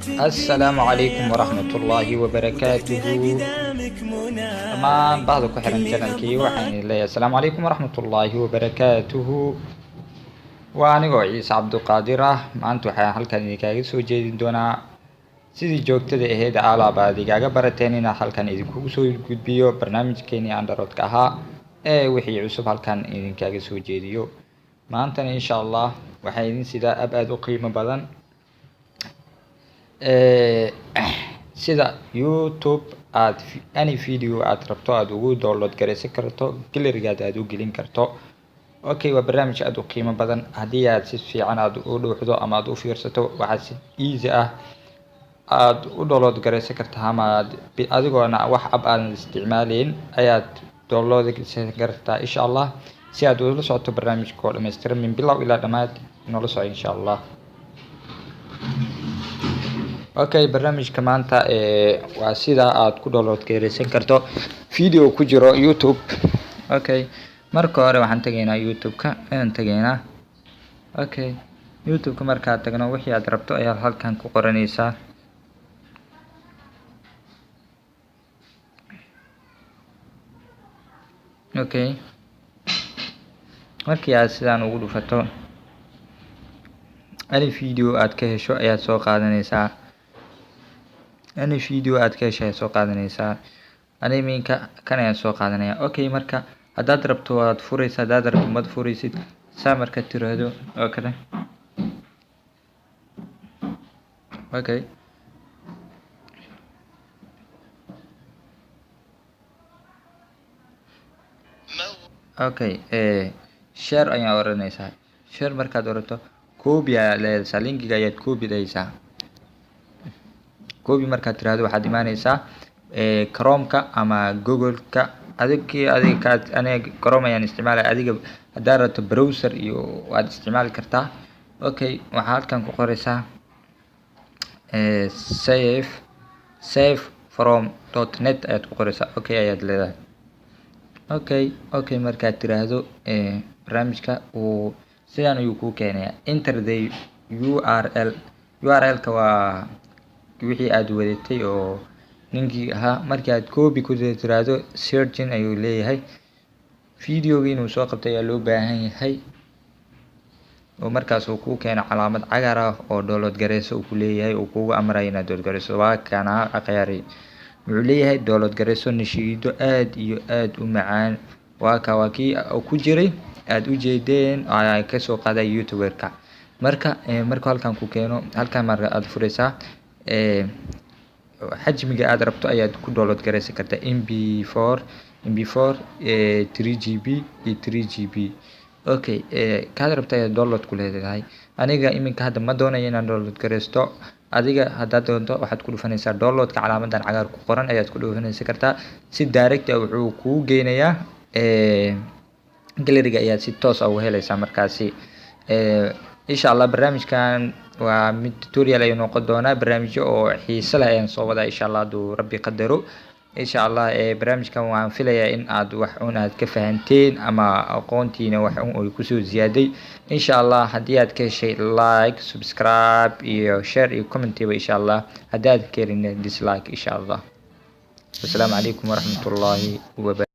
السلام عليكم ورحمة الله وبركاته. dhammaan bahda ku xiran channelkii waxaan leeyahay assalaamu calaykum waraxmatullaahi wabarakaatuhu. waa anigoo ciise cabduqaadir ah. maanta waxaan halkan idinkaaga soo jeedin doonaa sidii joogtada ahayd alaaba aad igaaga barateen inaan halkan idinkugu soo gudbiyo barnaamijkeenii androidka ahaa ee wixii cusub halkan idinkaaga soo jeediyo. maantana insha allah waxaan idin sidaa aad u qiimo badan sida YouTube aad any video aad rabto aad ugu download gareysan karto galerigaada aad u gelin karto. okay, waa barnaamij aad u qiimo badan. haddii aad si fiican aad u dhuuxdo ama aad u fiirsato waxaa si easy ah aad u download gareysan kartaa ama adigoona wax app aan isticmaaleyn ayaad download gareysan kartaa insha allah. si aad ula socoto barnaamijka oo dhameystiran min bilow ilaa dhamaad noola soco insha allah. okay, barnaamijka maanta waa sida aad ku download gareysan karto video ku jiro YouTube. okay, marka hore waxaan tagaynaa YouTube-ka okay, YouTube-ka markaad tagno wixii aad rabto ayaa halkan ku qoranaysaa. okay, markii aad sidaan ugu dhufato any video aad ka hesho ayaad soo qaadanaysaa. animinka kan ayaan soo qaadanaya. okay, marka haddaad rabto waad furaysaa, haddaad rabto mad furaysid saa marka tiraahdo oo kale. okay, okay, share ayaa oranaysaa. share markaad orato copy ayaa leedahay, linkiga ayaad copy daysaa. copy markaad tiraahdo waxaad imaanaysaa Chrome-ka ama Google-ka. aniga Chrome ayaan isticmaalaya, adiga haddaad rabto browser iyo waad isticmaali kartaa. okay, waxaa halkan ku qoraysaa save from.net ayaad ku qoraysaa. okay ayaad leedahay. okay, markaad tiraahdo barnaamijka uu sidaan ayuu kuu keenaya. enter the url-ka waa wixii aad wadatay oo ninkii ahaa. markii aad copy ku tiraahdo searching ayuu leeyahay. videoga inuu soo qabtay ayaa loo baahan yahay oo markaas uu kuu keeno calaamad cagaar ah oo download gareyso uu ku leeyahay, uu kugu amrayo inaad download gareyso. waa kana aqyari wuxuu leeyahay download gareyso nashiido aad iyo aad u macaan. waa kii ku jiray aad u jeedeen ayaa ka soo qaaday YouTuber-ka. marka halkan ku keeno, halkan marka aad furaysaa xajmiga aad rabto ayaad ku download gareysan kartaa. mp4 3gb iyo 3gb. okay, kaad rabto ayaad download ku leedahay. aniga iminka hadda ma doonayo inaan download gareysto. adiga haddaad doonto waxaad ku dhufanaysaa downloadka calaamadan cagaar ku qoran ayaad ku dhufanaysan kartaa. si direct ah wuxuu kuu geynayaa galeriga ayaad si toos ah uga helaysaa markaasi. insha allah barnaamijkan waa mid tutorial ayuu noqon doonaa. barnaamijyo oo xiiso leh ayaan soo wadaa insha allah hadduu rabbi qadaro. insha allah barnaamijkan waan filayaa in aad wax un aad ka fahanteen ama aqoontiina wax un ay kusoo ziyaaday. insha allah haddii aad ka heshay like, subscribe iyo share iyo commentiba insha allah. haddii aad ka helin dislike insha allah. wasalaamu calaykum waraxmatullaahi wabarakatuh.